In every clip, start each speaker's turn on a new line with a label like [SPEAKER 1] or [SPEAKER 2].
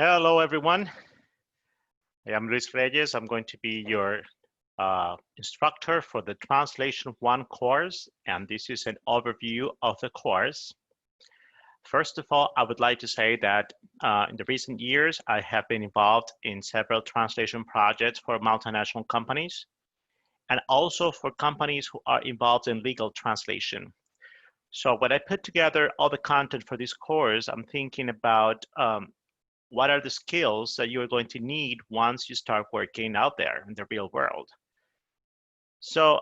[SPEAKER 1] Hello, everyone. I am Luis Reyes. I'm going to be your instructor for the Translation 1 course, and this is an overview of the course. First of all, I would like to say that in the recent years, I have been involved in several translation projects for multinational companies, and also for companies who are involved in legal translation. So when I put together all the content for this course, I'm thinking about what are the skills that you are going to need once you start working out there in the real world. So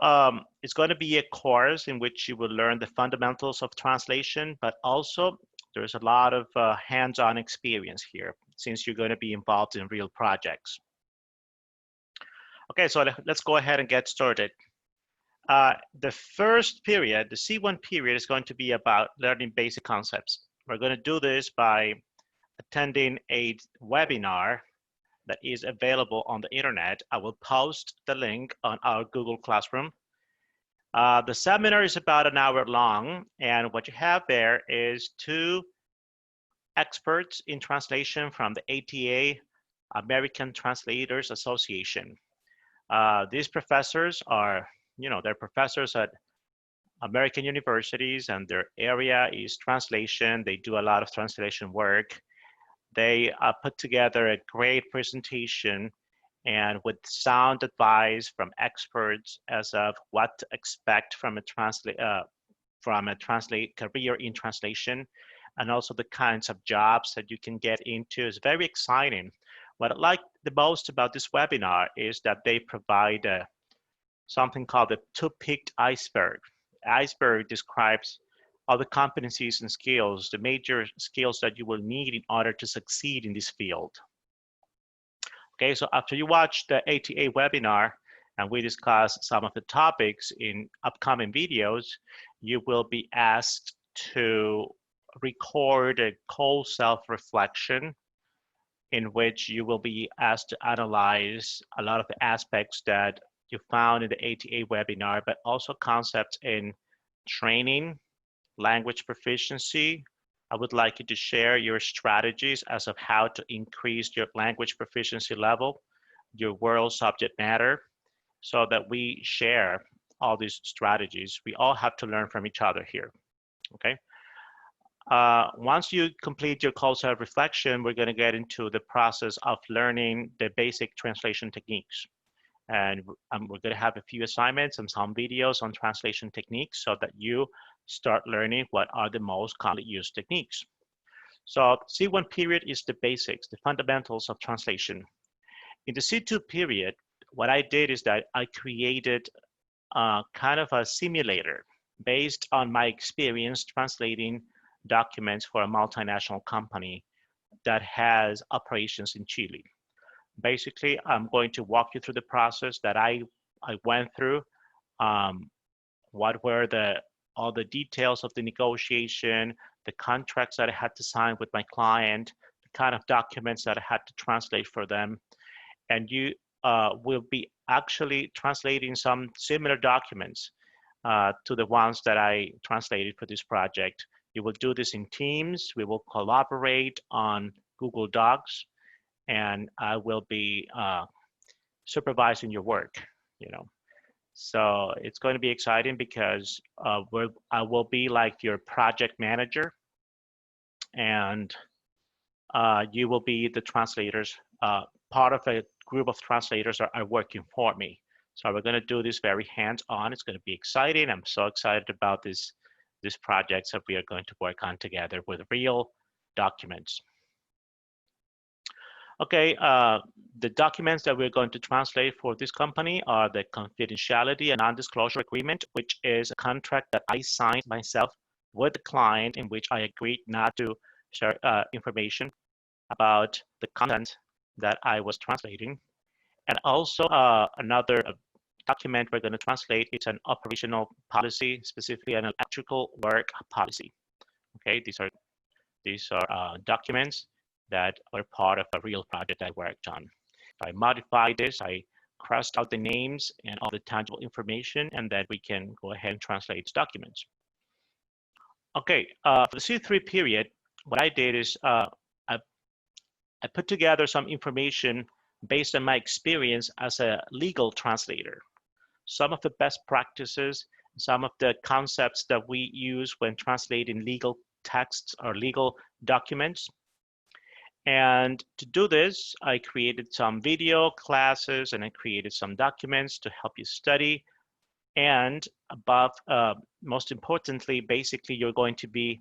[SPEAKER 1] it's going to be a course in which you will learn the fundamentals of translation, but also there's a lot of hands-on experience here since you're going to be involved in real projects. Okay, so let's go ahead and get started. The first period, the C1 period, is going to be about learning basic concepts. We're going to do this by attending a webinar that is available on the internet. I will post the link on our Google Classroom. The seminar is about an hour long, and what you have there is two experts in translation from the ATA, American Translators Association. These professors are, they're professors at American universities, and their area is translation. They do a lot of translation work. They put together a great presentation and with sound advice from experts as of what to expect from a career in translation, and also the kinds of jobs that you can get into. Is very exciting. What I like the most about this webinar is that they provide something called the two-peaked iceberg. Iceberg describes all the competencies and skills, the major skills that you will need in order to succeed in this field. Okay, so after you watch the ATA webinar and we discuss some of the topics in upcoming videos, you will be asked to record a cold self-reflection in which you will be asked to analyze a lot of the aspects that you found in the ATA webinar, but also concepts in training, language proficiency. I would like you to share your strategies as of how to increase your language proficiency level, your world subject matter, so that we share all these strategies. We all have to learn from each other here, okay? Once you complete your cold self-reflection, we're gonna get into the process of learning the basic translation techniques. And we're going to have a few assignments and some videos on translation techniques so that you start learning what are the most commonly used techniques. So C1 period is the basics, the fundamentals of translation. In the C2 period, what I did is that I created kind of a simulator based on my experience translating documents for a multinational company that has operations in Chile. Basically, I'm going to walk you through the process that I went through. What were all the details of the negotiation, the contracts that I had to sign with my client, the kind of documents that I had to translate for them. And you will be actually translating some similar documents to the ones that I translated for this project. You will do this in teams. We will collaborate on Google Docs, and I will be supervising your work, So it's going to be exciting because I will be like your project manager, and you will be the translators, part of a group of translators that are working for me. So we're going to do this very hands-on. It's going to be exciting. I'm so excited about these projects that we are going to work on together with real documents. Okay, the documents that we're going to translate for this company are the confidentiality and non-disclosure agreement, which is a contract that I signed myself with the client in which I agreed not to share information about the content that I was translating. And also another document we're going to translate is an operational policy, specifically an electrical work policy. Okay, these are documents that are part of a real project I worked on. I modified this, I crossed out the names and all the tangible information, and then we can go ahead and translate these documents. Okay, for the C3 period, what I did is I put together some information based on my experience as a legal translator. Some of the best practices, some of the concepts that we use when translating legal texts or legal documents. And to do this, I created some video classes and I created some documents to help you study. And most importantly, basically, you're going to be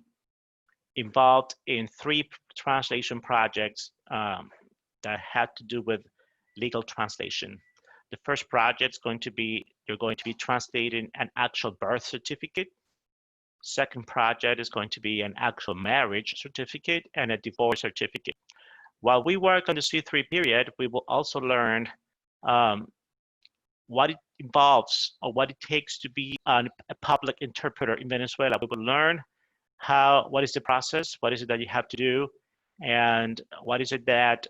[SPEAKER 1] involved in 3 translation projects that had to do with legal translation. The first project is going to be, you're going to be translating an actual birth certificate. Second project is going to be an actual marriage certificate and a divorce certificate. While we work on the C3 period, we will also learn what it involves or what it takes to be a public interpreter in Venezuela. We will learn what is the process, what is it that you have to do, and what is it that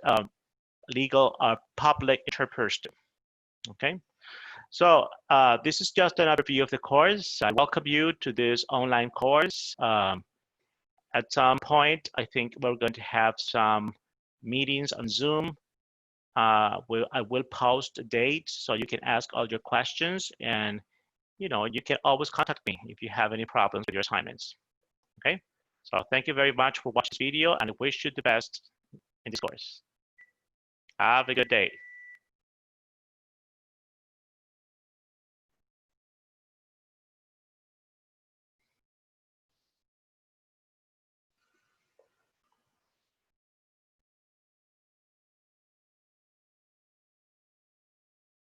[SPEAKER 1] legal public interpreters do. Okay, so this is just another view of the course. I welcome you to this online course. At some point, I think we're going to have some meetings on Zoom. I will post a date so you can ask all your questions, and you can always contact me if you have any problems with your assignments. Okay, so thank you very much for watching this video, and I wish you the best in this course. Have a good day.